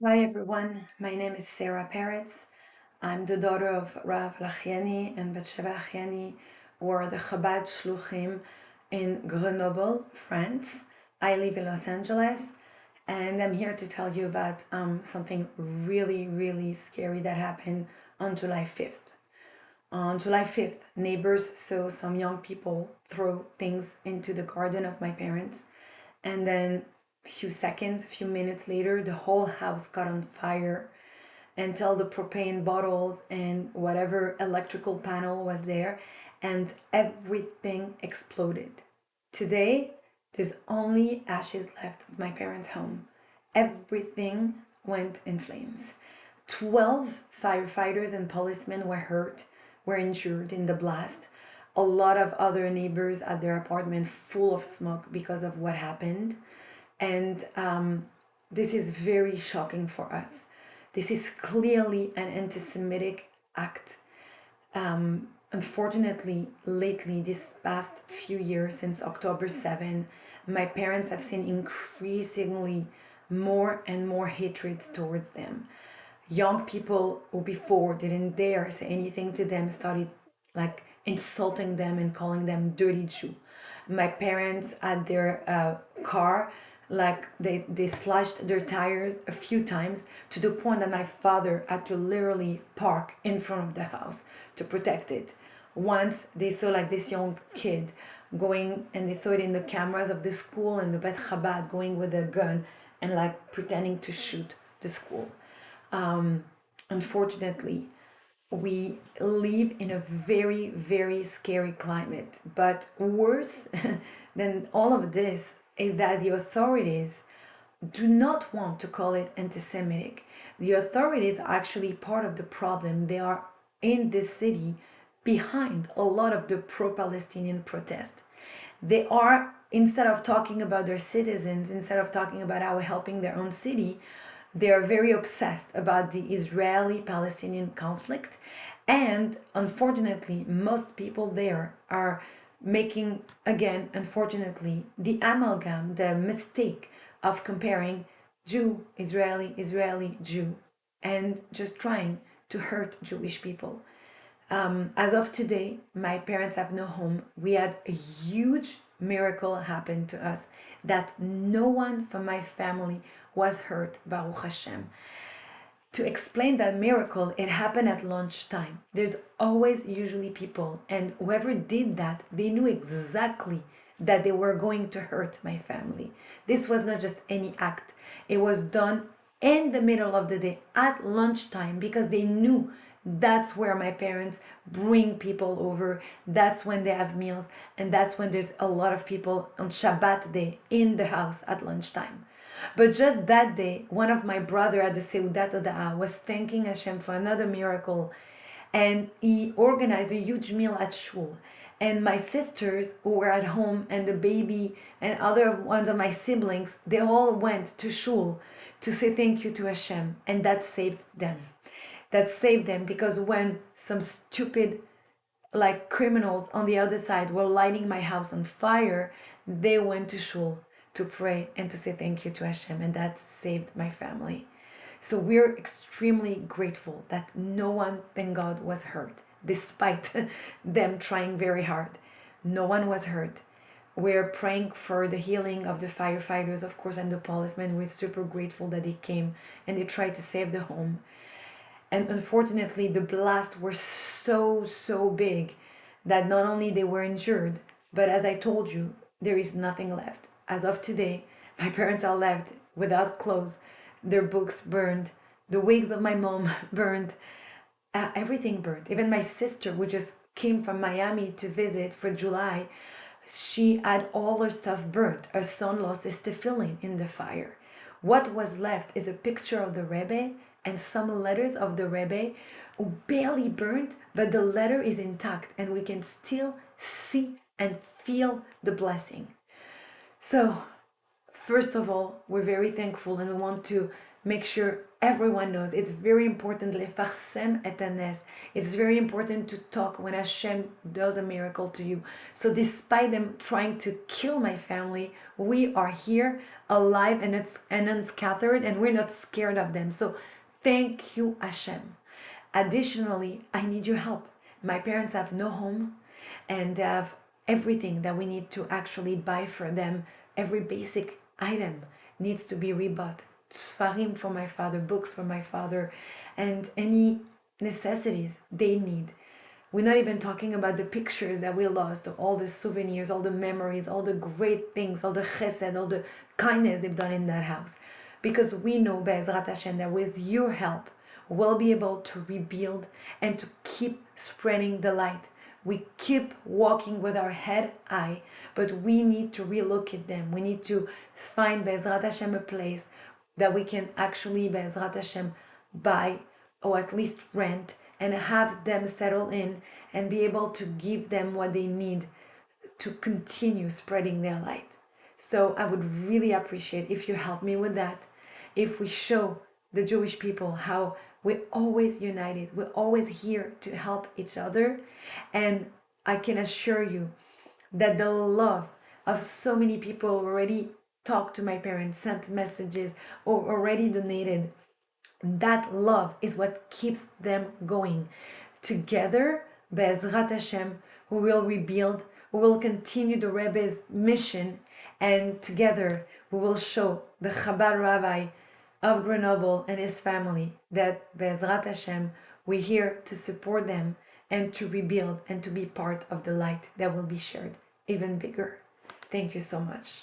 Hi everyone, my name is Sarah Peretz. I'm the daughter of Rav Lahiany and Batsheva Lahiany, or the Chabad Shluchim in Grenoble, France. I live in Los Angeles, and I'm here to tell you about something really, really scary that happened on July 5th. On July 5th, neighbors saw some young people throw things into the garden of my parents, and then a few minutes later, the whole house got on fire until the propane bottles and whatever electrical panel was there, and everything exploded. Today, there's only ashes left of my parents' home. Everything went in flames. 12 firefighters and policemen were injured in the blast. A lot of other neighbors at their apartment full of smoke because of what happened. And this is very shocking for us. This is clearly an anti-Semitic act. Unfortunately, lately, this past few years since October 7, my parents have seen increasingly more and more hatred towards them. Young people who before didn't dare say anything to them started like insulting them and calling them dirty Jew. My parents at their car, like they slashed their tires a few times to the point that my father had to literally park in front of the house to protect it. Once they saw like this young kid going, and they saw it in the cameras of the school and the Bet Chabad, going with a gun and like pretending to shoot the school. Unfortunately, we live in a very, very scary climate. But worse than all of this is that the authorities do not want to call it anti Semitic. The authorities are actually part of the problem. They are in this city behind a lot of the pro Palestinian protest. They are, instead of talking about their citizens, instead of talking about how helping their own city, they are very obsessed about the Israeli Palestinian conflict. And unfortunately, most people there are making, again, unfortunately, the amalgam, the mistake of comparing Jew, Israeli, Israeli, Jew, and just trying to hurt Jewish people. As of today, my parents have no home. We had a huge miracle happen to us that no one from my family was hurt, Baruch Hashem. To explain that miracle, it happened at lunchtime. There's always usually people, and whoever did that, they knew exactly that they were going to hurt my family. This was not just any act, it was done in the middle of the day at lunchtime because they knew that's where my parents bring people over. That's when they have meals, and that's when there's a lot of people on Shabbat day in the house at lunchtime. But just that day, one of my brother at the Seudat Oda'ah was thanking Hashem for another miracle, and he organized a huge meal at shul. And my sisters who were at home, and the baby and other ones of my siblings, they all went to shul to say thank you to Hashem, and that saved them. That saved them because when some stupid like criminals on the other side were lighting my house on fire, they went to shul to pray and to say thank you to Hashem, and that saved my family. So we're extremely grateful that no one, thank God, was hurt, despite them trying very hard. No one was hurt. We're praying for the healing of the firefighters, of course, and the policemen. We're super grateful that they came and they tried to save the home. And unfortunately, the blasts were so big that not only they were injured, but as I told you, there is nothing left. As of today, my parents are left without clothes, their books burned, the wigs of my mom burned, everything burned. Even my sister, who just came from Miami to visit for July, she had all her stuff burnt. Her son lost his tefillin in the fire. What was left is a picture of the Rebbe and some letters of the Rebbe who barely burnt, but the letter is intact and we can still see and feel the blessing. So, first of all, we're very thankful and we want to make sure everyone knows. It's very important, lefarsem et hanes. It's very important to talk when Hashem does a miracle to you. So despite them trying to kill my family, we are here alive and unscattered, and we're not scared of them. So thank you, Hashem. Additionally, I need your help. My parents have no home, and have everything that we need to actually buy for them. Every basic item needs to be rebought. Sfarim for my father, books for my father, and any necessities they need. We're not even talking about the pictures that we lost, all the souvenirs, all the memories, all the great things, all the chesed, all the kindness they've done in that house. Because we know, Be'ezrat Hashem, that with your help, we'll be able to rebuild and to keep spreading the light. We keep walking with our head high, but we need to relook at them. We need to find, Be'ezrat Hashem, a place that we can actually, Be'ezrat Hashem, buy or at least rent, and have them settle in and be able to give them what they need to continue spreading their light. So I would really appreciate if you help me with that. If we show the Jewish people how we're always united, we're always here to help each other. And I can assure you that the love of so many people already talked to my parents, sent messages, or already donated, that love is what keeps them going. Together, Be'ezrat Hashem, we will rebuild, we will continue the Rebbe's mission, and together we will show the Chabad Rabbi of Grenoble and his family that Be'ezrat Hashem, we're here to support them and to rebuild and to be part of the light that will be shared even bigger. Thank you so much.